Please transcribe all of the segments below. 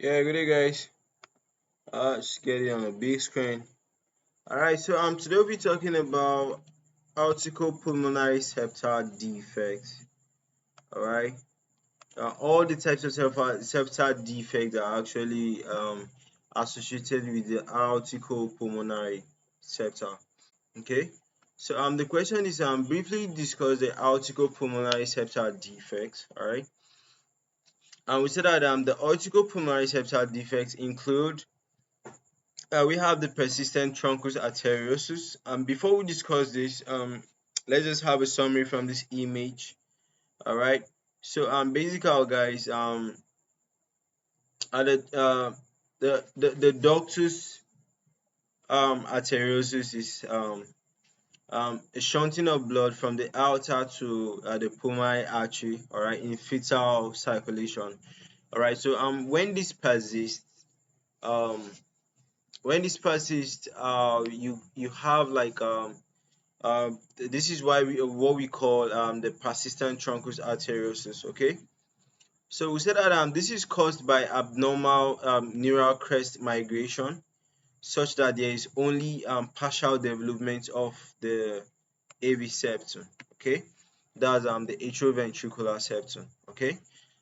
Yeah, good day, guys. Just get it on a big screen. All right, so today we'll be talking about aorticopulmonary septal defects. All right, all the types of septal defects are actually associated with the aorticopulmonary septal. Okay, so the question is briefly discuss the aorticopulmonary septal defects. All right, and we said that the aorticopulmonary septal defects include we have the persistent truncus arteriosus. Before we discuss this, let's just have a summary from this image. All right. So, basically, guys, at the ductus arteriosus is a shunting of blood from the aorta to the pulmonary artery. All right, in fetal circulation. All right. So, um, when this persists, you have like this is why we what we call the persistent truncus arteriosus. Okay, so we said that this is caused by abnormal neural crest migration, such that there is only partial development of the AV septum. Okay, that's the atrioventricular septum. Okay,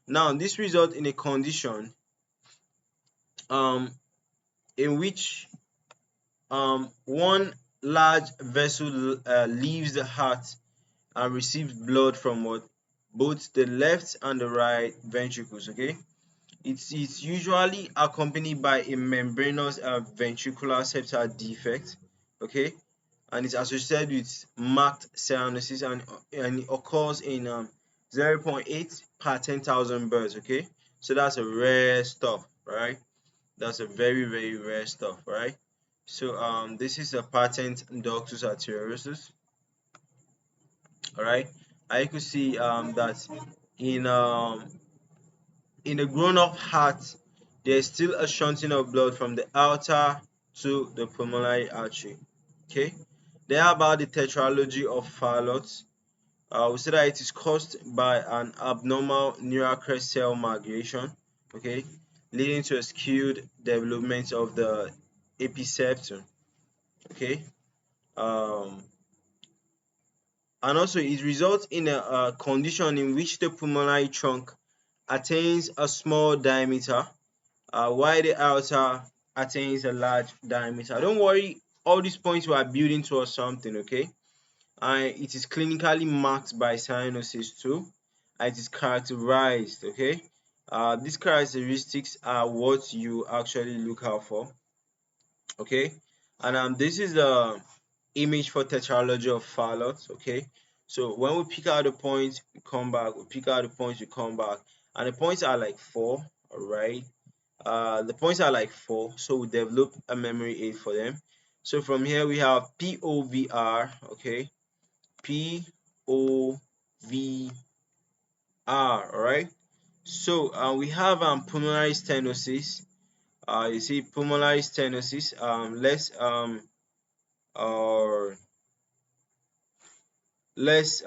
now this results in a condition um in which one large vessel leaves the heart and receives blood from what both the left and the right ventricles. Okay, it's usually accompanied by a membranous ventricular septal defect. Okay, and it's associated with marked cyanosis, and it occurs in 0.8 per 10,000 births. Okay, so that's a rare stuff, right? That's a very rare stuff, right? So this is a patent ductus arteriosus. All right, I could see that in um in a grown-up heart there is still a shunting of blood from the aorta to the pulmonary artery. Okay, then how about the tetralogy of fallot? We say that it is caused by an abnormal neural crest cell migration, okay, leading to a skewed development of the episeptum. Okay, um, and also it results in a condition in which the pulmonary trunk attains a small diameter, while the aorta attains a large diameter. Don't worry, all these points we are building towards something, okay? And it is clinically marked by cyanosis too, and it is characterized, okay? These characteristics are what you actually look out for, okay? And this is the image for tetralogy of fallot. Okay, so when we pick out the points we come back, we pick out the points we come back, and the points are like four. All right, the points are like four, so we develop a memory aid for them. So from here we have POVR. Okay, POVR. All right, so we have pulmonary stenosis. You see pulmonary stenosis. Or let's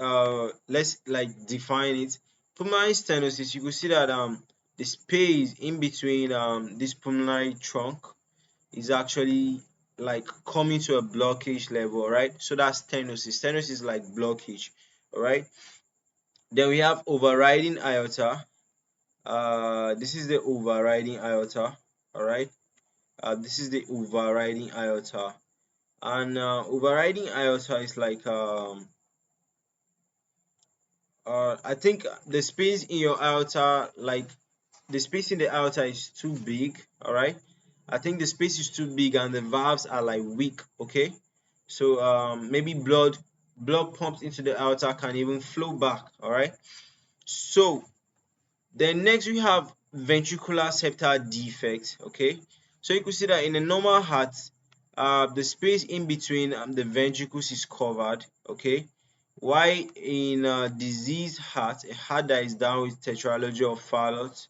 like define it. Pulmonary stenosis, you could see that the space in between this pulmonary trunk is actually like coming to a blockage level, right? So that's stenosis. Stenosis is like blockage, all right? Then we have overriding aorta. This is the overriding aorta, all right? This is the overriding aorta, and overriding aorta is like I think the space in your aorta, like the space in the aorta is too big. All right, I think the space is too big and the valves are like weak. Okay, so maybe blood pumped into the aorta can even flow back. All right, so then next we have ventricular septal defect. Okay, so you could see that in a normal heart, the space in between the ventricles is covered. Okay, why in a diseased heart, a heart that is down with tetralogy of fallot,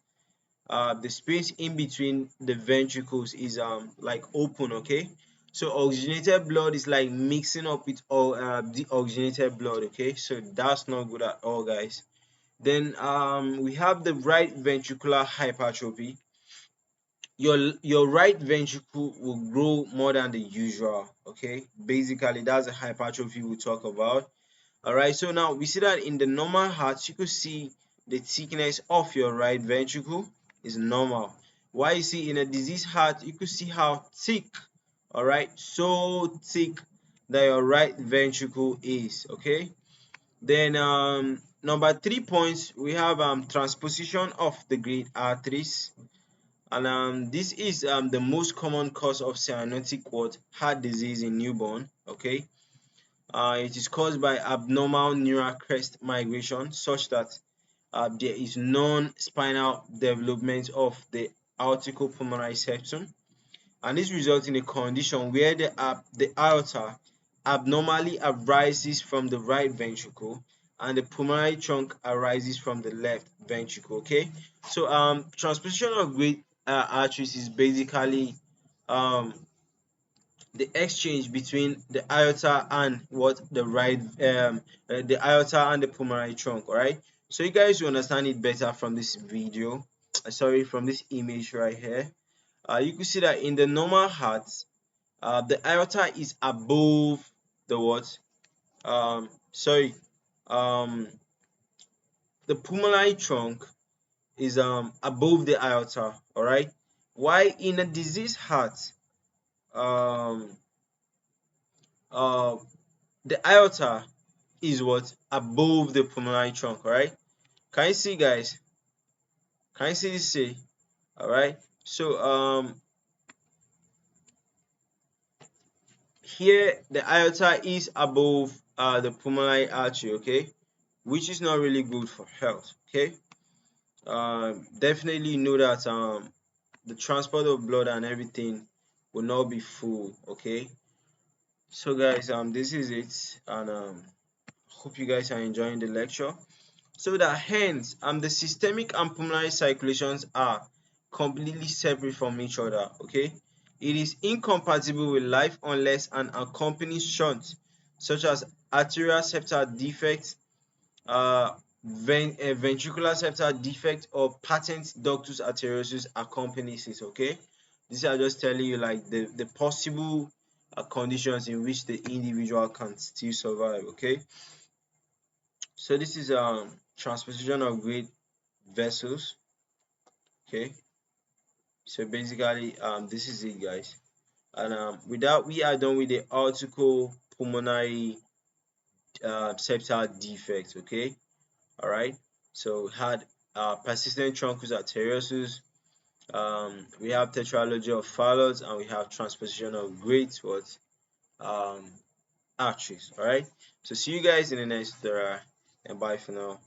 the space in between the ventricles is like open. Okay, so oxygenated blood is like mixing up with all deoxygenated blood. Okay, so that's not good at all, guys. Then we have the right ventricular hypertrophy. your right ventricle will grow more than the usual. Okay, basically that's a hypertrophy we talk about. All right, so now we see that in the normal heart, you could see the thickness of your right ventricle is normal. While you see in a diseased heart, you could see how thick, all right, so thick that your right ventricle is. Okay, then number 3 points, we have transposition of the great arteries, and this is the most common cause of cyanotic heart disease in newborn. Okay, it is caused by abnormal neural crest migration, such that there is non-spinal development of the aorticopulmonary septum, and this results in a condition where the aorta abnormally arises from the right ventricle and the pulmonary trunk arises from the left ventricle. Okay, so transposition of great arteries is basically um, the exchange between the aorta and the aorta and the pulmonary trunk. All right, so you guys will understand it better from this video, sorry, from this image right here. You can see that in the normal heart, the aorta is above the what? Sorry, um, the pulmonary trunk is above the aorta. All right. Why in a diseased heart, um, uh, the aorta is what? Above the pulmonary trunk. All right. Can you see, guys? Can you see this? Say, all right. So here the aorta is above the pulmonary artery. Okay, which is not really good for health. Okay, definitely know that the transport of blood and everything will not be full. Okay, so guys, this is it, and hope you guys are enjoying the lecture. So that hence the systemic and pulmonary circulations are completely separate from each other. Okay, it is incompatible with life unless an accompanying shunt, such as arterial septal defect, ventricular septal defect, or patent ductus arteriosus accompanies it. Okay, these are just telling you like the possible conditions in which the individual can still survive. Okay, so this is transposition of great vessels. Okay, so basically this is it, guys, and with that we are done with the article pulmonary septal defect. Okay, all right, so we had persistent truncus arteriosus, we have tetralogy of fallot, and we have transposition of great what um arteries. All right, so see you guys in the next and bye for now.